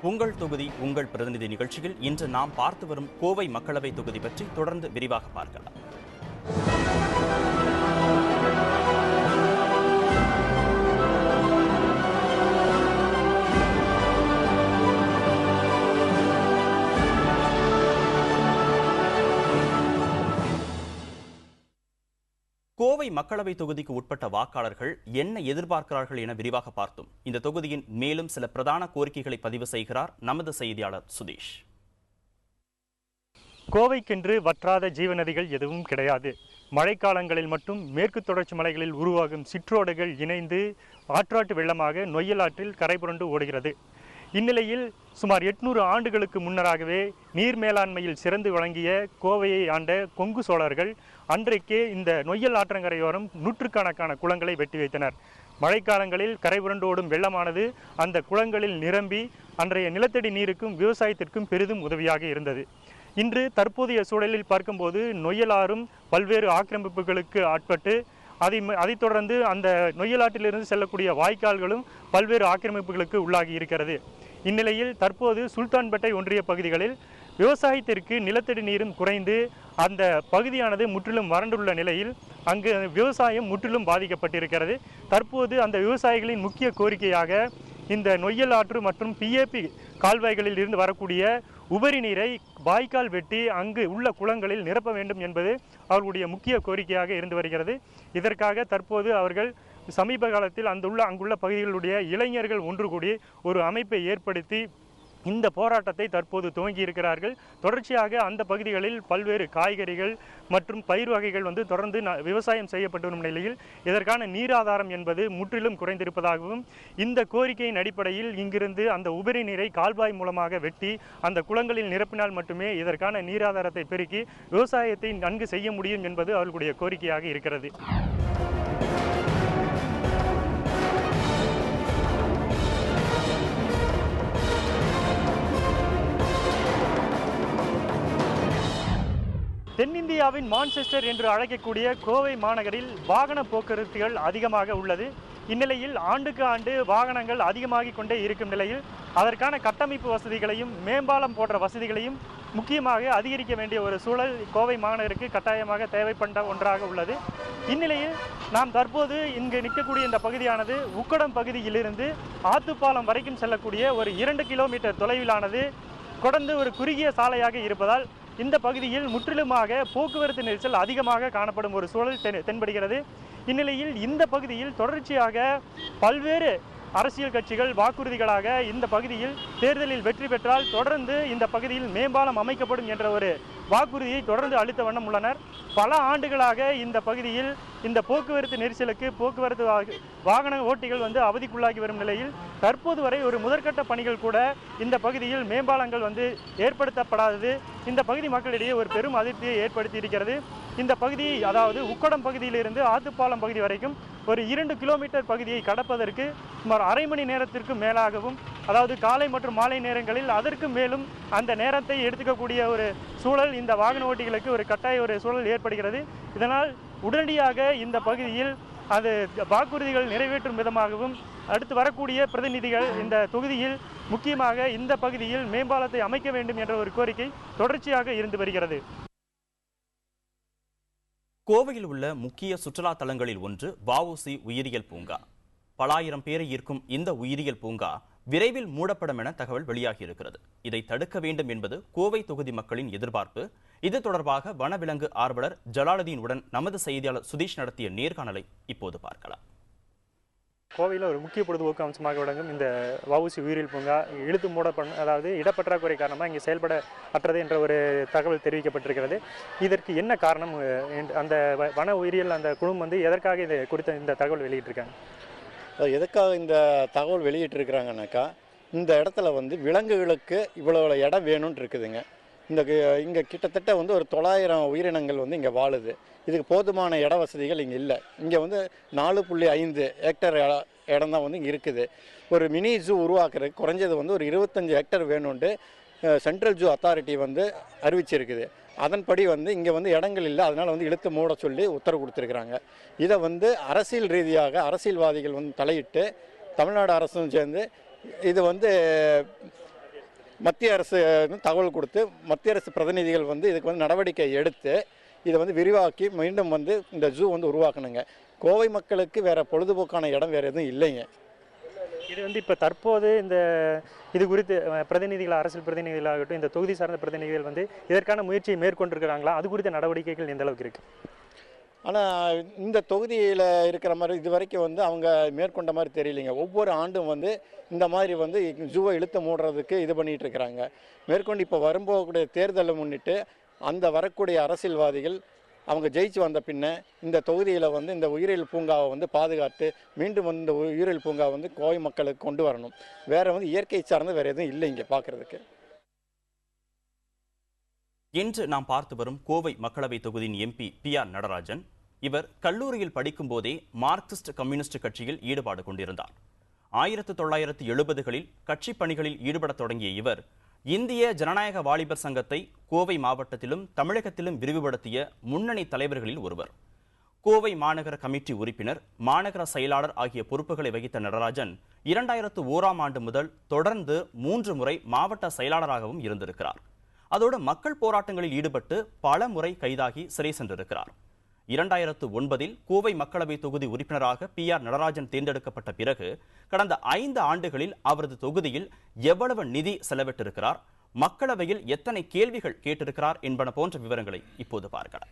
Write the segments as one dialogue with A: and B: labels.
A: உங்கள் தொகுதி உங்கள் பிரதிநிதி நிகழ்ச்சியில் இன்று நாம் பார்த்து வரும் கோவை மக்களவை தொகுதி பற்றி தொடர்ந்து விரிவாக பார்க்கலாம். கோவை மக்களவை தொகுதிக்கு உட்பட்ட வாக்காளர்கள் என்ன எதிர்பார்க்கிறார்கள் என விரிவாக பார்த்தோம். இந்த தொகுதியின் மேலும் சில பிரதான கோரிக்கைகளை பதிவு செய்கிறார் நமது செய்தியாளர் சுதீஷ்.
B: கோவைக்கென்று வற்றாத ஜீவநதிகள் எதுவும் கிடையாது. மழைக்காலங்களில் மட்டும் மேற்கு தொடர்ச்சி மலைகளில் உருவாகும் சிற்றோடுகள் இணைந்து ஆற்றாட்டு வெள்ளமாக நொய்யல் ஆற்றில் கரை புரண்டு ஓடுகிறது. இந்நிலையில் சுமார் 800 ஆண்டுகளுக்கு முன்னராகவே நீர் மேலாண்மையில் சிறந்து வழங்கிய கோவையை ஆண்ட கொங்கு சோழர்கள் அன்றைக்கே இந்த நொய்யல் ஆற்றங்கரையோரம் நூற்றுக்கணக்கான குளங்களை வெட்டி வைத்தனர். மழைக்காலங்களில் கரை புரண்டு ஓடும் வெள்ளமானது அந்த குளங்களில் நிரம்பி அன்றைய நிலத்தடி நீருக்கும் விவசாயத்திற்கும் பெரிதும் உதவியாக இருந்தது. இன்று தற்போதைய சூழலில் பார்க்கும்போது நொய்யலாறும் பல்வேறு ஆக்கிரமிப்புகளுக்கு ஆட்பட்டு அதைத் தொடர்ந்து அந்த நொய்யலாற்றிலிருந்து செல்லக்கூடிய வாய்க்கால்களும் பல்வேறு ஆக்கிரமிப்புகளுக்கு உள்ளாகி இருக்கிறது. இந்நிலையில் தற்போது சுல்தான்பேட்டை ஒன்றிய பகுதிகளில் விவசாயத்திற்கு நிலத்தடி நீரும் குறைந்து அந்த பகுதியானது முற்றிலும் வறண்டுள்ள நிலையில் அங்கு விவசாயம் முற்றிலும் பாதிக்கப்பட்டிருக்கிறது. தற்போது அந்த விவசாயிகளின் முக்கிய கோரிக்கையாக இந்த நொய்யல் ஆற்று மற்றும் பிஏபி கால்வாய்களில் இருந்து வரக்கூடிய உபரி நீரை வாய்க்கால் வெட்டி அங்கு உள்ள குளங்களில் நிரப்ப வேண்டும் என்பது அவர்களுடைய முக்கிய கோரிக்கையாக இருந்து வருகிறது. இதற்காக தற்போது அவர்கள் சமீப காலத்தில் அங்குள்ள பகுதிகளுடைய இளைஞர்கள் ஒன்று கூடி ஒரு அமைப்பை ஏற்படுத்தி இந்த போராட்டத்தை தற்போது துவங்கி இருக்கிறார்கள். தொடர்ச்சியாக அந்த பகுதிகளில் பல்வேறு காய்கறிகள் மற்றும் பயிர் வகைகள் தொடர்ந்து விவசாயம் செய்யப்பட்டு வரும் நிலையில் இதற்கான நீராதாரம் என்பது முற்றிலும் குறைந்திருப்பதாகவும் இந்த கோரிக்கையின் அடிப்படையில் இங்கிருந்து அந்த உபரி நீரை கால்வாய் மூலமாக வெட்டி அந்த குளங்களில் நிரப்பினால் மட்டுமே இதற்கான நீராதாரத்தை பெருக்கி விவசாயத்தை நன்கு செய்ய முடியும் என்பது அவர்களுடைய கோரிக்கையாக இருக்கிறது. தென்னிந்தியாவின் மான்செஸ்டர் என்று அழைக்கக்கூடிய கோவை மாநகரில் வாகன போக்குவரத்துகள் அதிகமாக உள்ளது. இந்நிலையில் ஆண்டுக்கு ஆண்டு வாகனங்கள் அதிகமாகிக் கொண்டே இருக்கும் நிலையில் அதற்கான கட்டமைப்பு வசதிகளையும் மேம்பாலம் போன்ற வசதிகளையும் முக்கியமாக அதிகரிக்க வேண்டிய ஒரு சூழல் கோவை மாநகருக்கு கட்டாயமாக தேவைப்பட்ட ஒன்றாக உள்ளது. இந்நிலையில் நாம் தற்போது இங்கு நிற்கக்கூடிய இந்த பகுதியானது உக்கடம் பகுதியிலிருந்து ஆத்துப்பாலம் வரைக்கும் செல்லக்கூடிய ஒரு 2 கிலோமீட்டர் தொலைவிலானது தொடர்ந்து ஒரு குறுகிய சாலையாக இருப்பதால் இந்த பகுதியில் முற்றிலுமாக போக்குவரத்து நெரிசல் அதிகமாக காணப்படும் ஒரு சூழல் தென்படுகிறது. இந்நிலையில் இந்த பகுதியில் தொடர்ச்சியாக பல்வேறு அரசியல் கட்சிகள் வாக்குறுதிகளாக இந்த பகுதியில் தேர்தலில் வெற்றி பெற்றால் தொடர்ந்து இந்த பகுதியில் மேம்பாலம் அமைக்கப்படும் என்ற ஒரு வாக்குறுதியை தொடர்ந்து அளித்த வண்ணம் உள்ளனர். பல ஆண்டுகளாக இந்த பகுதியில் இந்த போக்குவரத்து நெரிசலுக்கு போக்குவரத்து வாகன ஓட்டிகள் அவதிக்குள்ளாகி வரும் நிலையில் தற்போது வரை ஒரு முதற்கட்ட பணிகள் கூட இந்த பகுதியில் மேம்பாலங்கள் ஏற்படுத்தப்படாதது இந்த பகுதி மக்களிடையே ஒரு பெரும் அதிருப்தியை ஏற்படுத்தி இருக்கிறது. இந்த பகுதி அதாவது உக்கடம் பகுதியிலிருந்து ஆத்துப்பாலம் பகுதி வரைக்கும் ஒரு 2 கிலோமீட்டர் பகுதியை கடப்பதற்கு சுமார் அரை மணி நேரத்திற்கு மேலாகவும், அதாவது காலை மற்றும் மாலை நேரங்களில் அதற்கு மேலும் அந்த நேரத்தை எடுத்துக்கக்கூடிய ஒரு சூழல் இந்த வாகன ஓட்டிகளுக்கு ஒரு கட்டாய ஒரு சூழல் ஏற்படுகிறது. இதனால் உடனடியாக இந்த பகுதியில் அது வாக்குறுதிகள் நிறைவேற்றும் விதமாகவும் அடுத்து வரக்கூடிய பிரதிநிதிகள் இந்த தொகுதியில் முக்கியமாக இந்த பகுதியில் மேம்பாலத்தை அமைக்க வேண்டும் என்ற ஒரு கோரிக்கை தொடர்ச்சியாக இருந்து வருகிறது.
A: கோவையில் உள்ள முக்கிய சுற்றுலா தலங்களில் ஒன்று வஉசி உயிரியல் பூங்கா. பல ஆயிரம் பேரை ஈர்க்கும் இந்த உயிரியல் பூங்கா விரைவில் மூடப்படும் என தகவல் வெளியாகி இருக்கிறது. இதை தடுக்க வேண்டும் என்பது கோவை தொகுதி மக்களின் எதிர்பார்ப்பு. இது தொடர்பாக வனவிலங்கு ஆர்வலர் ஜலாலுதீன் உடன் நமது செய்தியாளர் சுதீஷ் நடத்திய நேர்காணலை இப்போது பார்க்கலாம்.
B: கோவையில் ஒரு முக்கிய பொழுதுபோக்கு அம்சமாக விளங்கும் இந்த வஉசி உயிரியல் பூங்கா இழுத்து அதாவது இடப்பற்றாக்குறை காரணமாக இங்கே செயல்பட அற்றது என்ற ஒரு தகவல் தெரிவிக்கப்பட்டிருக்கிறது. இதற்கு என்ன காரணம்? அந்த வன உயிரியல் அந்த குழுமம் எதற்காக இது குறித்த இந்த தகவல் வெளியிட்டிருக்காங்க?
C: எதுக்காக இந்த தகவல் வெளியிட்டிருக்கிறாங்கனாக்கா, இந்த இடத்துல விலங்குகளுக்கு இவ்வளோ இடம் வேணும்னு இருக்குதுங்க. இங்கே கிட்டத்தட்ட ஒரு 900 உயிரினங்கள் இங்கே வாழுது. இதுக்கு போதுமான இட வசதிகள் இங்கே இல்லை. இங்கே 4.5 ஹெக்டர் இடம் தான் இங்கே இருக்குது. ஒரு மினி ஜூ உருவாக்குறதுக்கு குறைஞ்சது ஒரு 25 ஹெக்டர் வேணும்ட்டு சென்ட்ரல் ஜூ அத்தாரிட்டி அறிவிச்சிருக்குது. அதன்படி இங்கே இடங்கள் இல்லை, அதனால் இழுத்து மூட சொல்லி உத்தரவு கொடுத்துருக்குறாங்க. இதை அரசியல் ரீதியாக அரசியல்வாதிகள் தலையிட்டு தமிழ்நாடு அரசும் சேர்ந்து இது மத்திய அரசு தகவல் கொடுத்து மத்திய அரசு பிரதிநிதிகள் வந்து இதுக்கு வந்து நடவடிக்கை எடுத்து இதை வந்து விரிவாக்கி மீண்டும் வந்து இந்த ஜூ வந்து உருவாக்கணுங்க. கோவை மக்களுக்கு வேறு பொழுதுபோக்கான இடம் வேறு எதுவும் இல்லைங்க.
B: இது வந்து இப்போ தற்போது இது குறித்து பிரதிநிதிகள், அரசியல் பிரதிநிதிகளாகட்டும், இந்த தொகுதி சார்ந்த பிரதிநிதிகள் வந்து இதற்கான முயற்சியை மேற்கொண்டிருக்கிறாங்களா? அது குறித்த நடவடிக்கைகள் எந்த அளவுக்கு இருக்குது?
C: ஆனால் இந்த தொகுதியில் இருக்கிற மாதிரி இது வரைக்கும் வந்து அவங்க மேற்கொண்ட மாதிரி தெரியலைங்க. ஒவ்வொரு ஆண்டும் வந்து இந்த மாதிரி வந்து ஜூவை இழுத்து மூடுறதுக்கு இது பண்ணிகிட்டு இருக்கிறாங்க. மேற்கொண்டு இப்போ வரும்போகக்கூடிய தேர்தலை முன்னிட்டு அந்த வரக்கூடிய அரசியல்வாதிகள் அவங்க ஜெயிச்சு வந்த பின்ன இந்த தொகுதியில் வந்து இந்த உயிரியல் பூங்காவை வந்து பாதுகாத்து மீண்டும் வந்து இந்த உயிரியல் பூங்காவை வந்து கோவை மக்களுக்கு கொண்டு வரணும். வேறு வந்து இயற்கை சார்ந்து வேறு எதுவும் இல்லை இங்கே பார்க்குறதுக்கு.
A: இன்று நாம் பார்த்து வரும் கோவை மக்களவை தொகுதியின் எம்பி PR நடராஜன். இவர் கல்லூரியில் படிக்கும் போதே மார்க்சிஸ்ட் கம்யூனிஸ்ட் கட்சியில் ஈடுபாடு கொண்டிருந்தார். 1970களில் கட்சி பணிகளில் ஈடுபடத் தொடங்கிய இவர் இந்திய ஜனநாயக வாலிபர் சங்கத்தை கோவை மாவட்டத்திலும் தமிழகத்திலும் விரிவுபடுத்திய முன்னணி தலைவர்களில் ஒருவர். கோவை மாநகர கமிட்டி உறுப்பினர், மாநகர செயலாளர் ஆகிய பொறுப்புகளை வகித்த நடராஜன் 2001ஆம் ஆண்டு முதல் தொடர்ந்து 3 முறை மாவட்ட செயலாளராகவும் இருந்திருக்கிறார். அதோடு மக்கள் போராட்டங்களில் ஈடுபட்டு பல முறை கைதாகி சிறை சென்றிருக்கிறார். 2009இல் கோவை மக்களவை தொகுதி உறுப்பினராக PR நடராஜன் தேர்ந்தெடுக்கப்பட்ட பிறகு கடந்த 5 ஆண்டுகளில் அவரது தொகுதியில் எவ்வளவு நிதி செலவிட்டிருக்கிறார், மக்களவையில் எத்தனை கேள்விகள் கேட்டிருக்கிறார் என்பன போன்ற விவரங்களை இப்போது பார்க்கலாம்.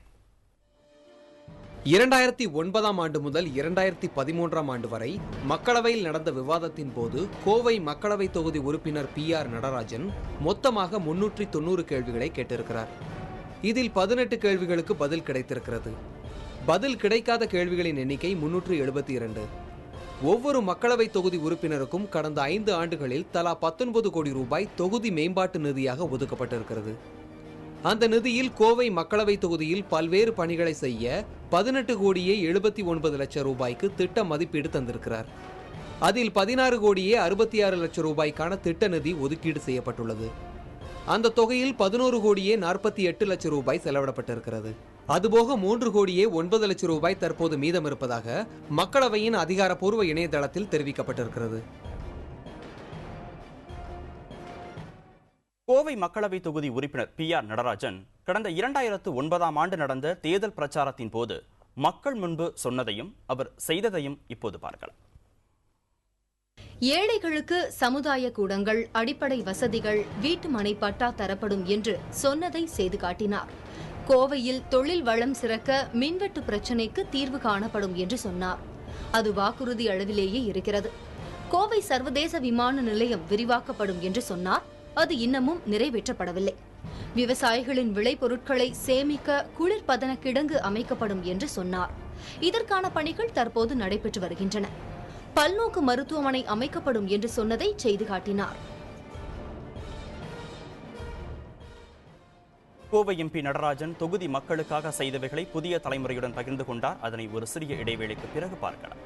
D: 2009ஆம் ஆண்டு முதல் 2013ஆம் ஆண்டு வரை மக்களவையில் நடந்த விவாதத்தின் போது கோவை மக்களவை தொகுதி உறுப்பினர் PR நடராஜன் மொத்தமாக 390 கேள்விகளை கேட்டிருக்கிறார். இதில் 18 கேள்விகளுக்கு பதில் கிடைத்திருக்கிறது. பதில் கிடைக்காத கேள்விகளின் எண்ணிக்கை 372. ஒவ்வொரு மக்களவை தொகுதி உறுப்பினருக்கும் கடந்த 5 ஆண்டுகளில் தலா 19 கோடி ரூபாய் தொகுதி மேம்பாட்டு நிதியாக ஒதுக்கப்பட்டிருக்கிறது. அந்த நிதியில் கோவை மக்களவை தொகுதியில் பல்வேறு பணிகளை செய்ய 18 கோடியே 79 லட்சம் ரூபாய்க்கு திட்ட மதிப்பீடு தந்திருக்கிறார். அதில் 16 கோடியே 66 லட்சம் ரூபாய்க்கான திட்ட நிதி ஒதுக்கீடு செய்யப்பட்டுள்ளது. அந்த தொகையில் 11 கோடியே 48 லட்சம் ரூபாய் செலவிடப்பட்டிருக்கிறது. அதுபோக 3 கோடியே 9 லட்சம் ரூபாய் தற்போது மீதம் இருப்பதாக மக்களவையின் அதிகாரப்பூர்வ இணையதளத்தில் தெரிவிக்கப்பட்டிருக்கிறது.
A: கோவை மக்களவை தொகுதி உறுப்பினர் PR நடராஜன் கடந்த 2009ஆம் ஆண்டு நடந்த தேர்தல் பிரச்சாரத்தின் போது மக்கள் முன்பு சொன்னதையும் அவர் செய்ததையும் இப்போது பார்க்கலாம்.
E: ஏழைகளுக்கு சமுதாய கூடங்கள், அடிப்படை வசதிகள், வீட்டு மனை பட்டா தரப்படும் என்று சொன்னதை செய்து காட்டினார். கோவையில் தொழில் வளம் சிறக்க மின்வெட்டு பிரச்சினைக்கு தீர்வு காணப்படும் என்று சொன்னார். அது வாக்குறுதி அளவிலேயே இருக்கிறது. கோவை சர்வதேச விமான நிலையம் விரிவாக்கப்படும் என்று சொன்னார். அது இன்னமும் நிறைவேற்றப்படவில்லை. விவசாயிகளின் விளைபொருட்களை சேமிக்க குளிர்பதன கிடங்கு அமைக்கப்படும் என்று சொன்னார். இதற்கான பணிகள் தற்போது நடைபெற்று வருகின்றன. பல்நோக்கு மருத்துவமனை அமைக்கப்படும் என்று சொன்னதை செய்து காட்டினார்.
A: கோவை MP நடராஜன் தொகுதி மக்களுக்காக செய்தவைகளை புதிய தலைமுறையுடன் பகிர்ந்து கொண்டார். அதனை ஒரு சிறிய இடைவேளைக்கு பிறகு பார்க்கலாம்.